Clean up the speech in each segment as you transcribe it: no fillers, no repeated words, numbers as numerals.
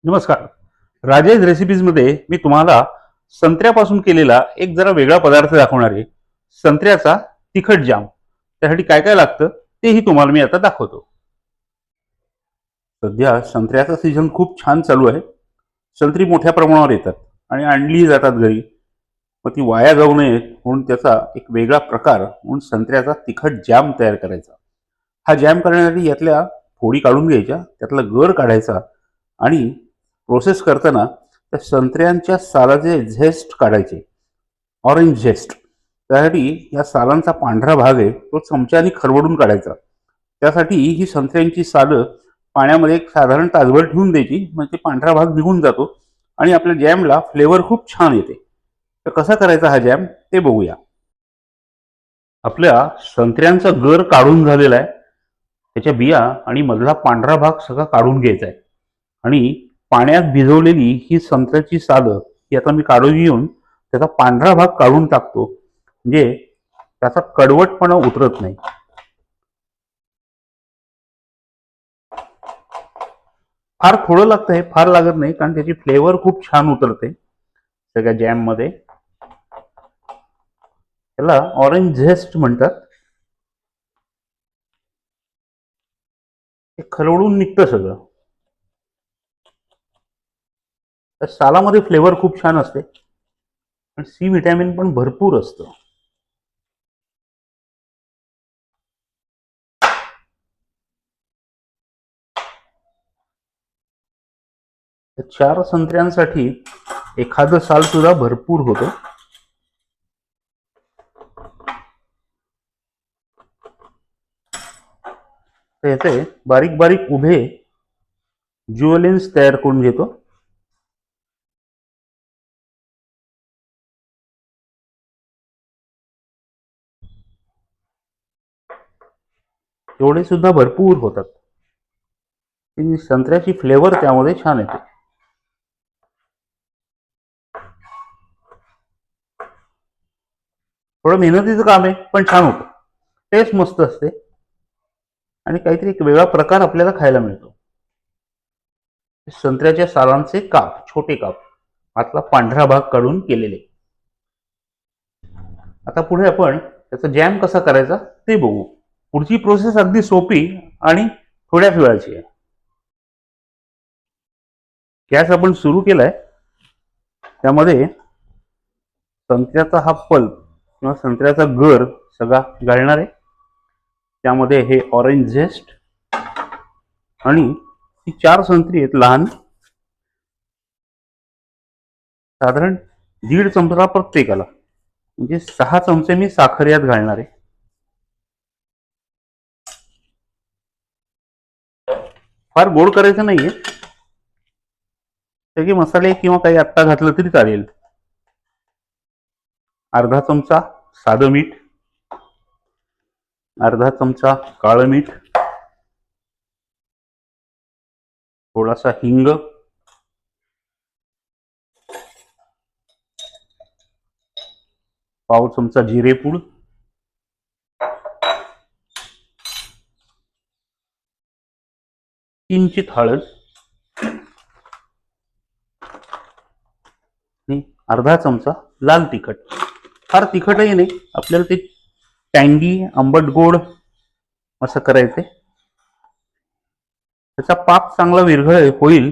नमस्कार. राजेश रेसिपीज मध्ये मी तुम्हाला संत्र्यापासून केलेला एक जरा वेगळा पदार्थ दाखवणार आहे. संत्र्याचा तिखट जाम. त्यासाठी काय काय लागतं तेही तुम्हाला मी आता दाखवतो. सध्या संत्र्याचा सीझन खूप छान चालू आहे. संत्री मोठ्या प्रमाणावर येतात आणि आणली जातात घरी. मग ती वाया जाऊ नये म्हणून त्याचा एक वेगळा प्रकार म्हणून संत्र्याचा तिखट जॅम तयार करायचा. हा जॅम करण्यासाठी यातल्या फोडी काढून घ्यायच्या, त्यातला गर काढायचा आणि प्रोसेस करताना त्या संत्र्यांच्या सालाचे झेस्ट काढायचे, ऑरेंज झेस्ट. त्यासाठी या सालांचा पांढरा भाग आहे तो चमच्याने खरवडून काढायचा. त्यासाठी ही संत्र्यांची सालं पाण्यामध्ये एक साधारण तासभर ठेवून द्यायची, म्हणजे पांढरा भाग निघून जातो आणि आपल्या जॅमला फ्लेवर खूप छान येते. तर कसा करायचा हा जॅम ते बघूया. आपल्या संत्र्यांचा गर काढून झालेला आहे. त्याच्या बिया आणि मधला पांढरा भाग सगळा काढून घ्यायचा आहे आणि पाण्यात भिजवलेली ही संत्र्याची सालं ही आता मी काढून घेऊन त्याचा पांढरा भाग काढून टाकतो, म्हणजे त्याचा कडवटपणा उतरत नाही. फार थोडं लागतंय, फार लागत नाही, कारण त्याची फ्लेवर खूप छान उतरते सगळ्या जॅम मध्ये. त्याला ऑरेंज झेस्ट म्हणतात. ते खरवडून निघतं सगळं. त्या सालामध्ये फ्लेवर खूप छान असते आणि सी विटॅमिन पण भरपूर असतं. चार संत्र्यांसाठी एखादं साल सुद्धा भरपूर होतं. याचे बारीक बारीक उभे ज्युएलेन्स तयार करून घेतो. एवढे सुद्धा भरपूर होतात. संत्र्याची फ्लेवर त्यामध्ये छान येते. थोडं मेहनतीचं काम आहे पण छान होतं. टेस्ट मस्त असते आणि काहीतरी एक वेगळा प्रकार आपल्याला खायला मिळतो. संत्र्याच्या सालांचे काप, छोटे काप, आतला पांढरा भाग काढून केलेले. आता पुढे आपण त्याचा जॅम कसा करायचा ते बघू. पुढची प्रोसेस अगदी सोपी आणि थोड्या वेळाची आहे. गॅस आपण सुरू केलाय. त्यामध्ये संत्र्याचा हा पल्प किंवा संत्र्याचा गर सगळा घालणार आहे. त्यामध्ये हे ऑरेंज झेस्ट आणि ही चार संत्री आहेत लहान, साधारण 1.5 चमचा प्रत्येकाला, म्हणजे 6 चमचे मी साखर यात घालणार आहे. फार गोड करायचं नाहीये. सगळे मसाले किंवा काही आत्ता घातलं तरी चालेल. अर्धा चमचा साधं मीठ, अर्धा चमचा काळं मीठ, थोडासा हिंग, पाव चमचा जिरेपूड, किंचित हळद आणि अर्धा चमचा लाल तिखट. फार तिखटही नाही, आपल्याला ते टँगी आंबट गोड असं करायचंय. त्याचा पाक चांगला विरघळ होईल,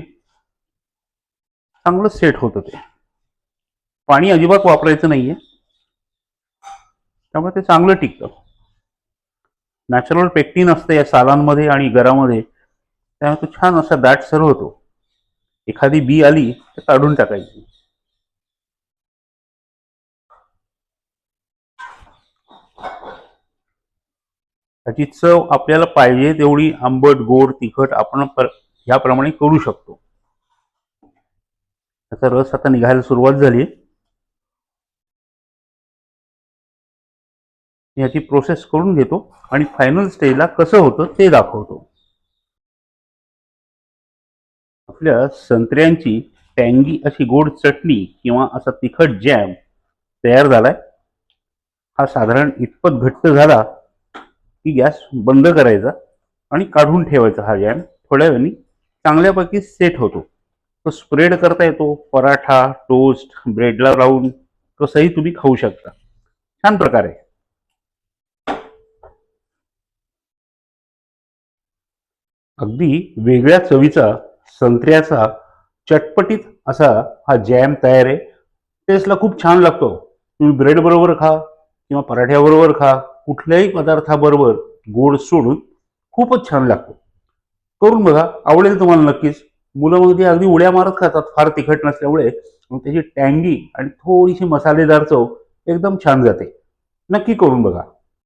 चांगलं सेट होतं. ते पाणी अजिबात वापरायचं नाहीये, त्यामुळे ते चांगलं टिकतं. नॅचरल पेक्टिन असतं या सालांमध्ये आणि गरामध्ये, त्यामुळे तो छान असा दाटसर होतो. एखादी बी आली तर काढून टाकायची. त्याची चव आपल्याला पाहिजे तेवढी आंबट गोड तिखट आपण याप्रमाणे करू शकतो. त्याचा रस आता निघायला सुरुवात झाली. याची प्रोसेस करून घेतो आणि फायनल स्टेजला कसं होतं ते दाखवतो. आपल्या संत्र्यांची टँगी अशी गोड चटणी किंवा असा तिखट जॅम तयार झालाय. हा साधारण इतपत घट्ट झाला की गॅस बंद करायचा आणि काढून ठेवायचा. हा जॅम थोड्या वेळाने चांगल्यापैकी सेट होतो. तो स्प्रेड करता येतो. पराठा, टोस्ट, ब्रेडला लावून कसंही तुम्ही खाऊ शकता. छान प्रकार आहे. अगदी वेगळ्या चवीचा संत्र्याचा चटपटीत असा हा जॅम तयार आहे. टेस्टला खूप छान लागतो. तुम्ही ब्रेड बरोबर खा किंवा पराठ्याबरोबर खा, कुठल्याही पदार्थाबरोबर गोड सोडून खूपच छान लागतो. करून बघा, आवडेल तुम्हाला नक्कीच. मुलं मग ती अगदी उड्या मारत खातात, फार तिखट नसल्यामुळे. मग त्याची टँगी आणि थोडीशी मसालेदार चव एकदम छान जाते. नक्की करून बघा.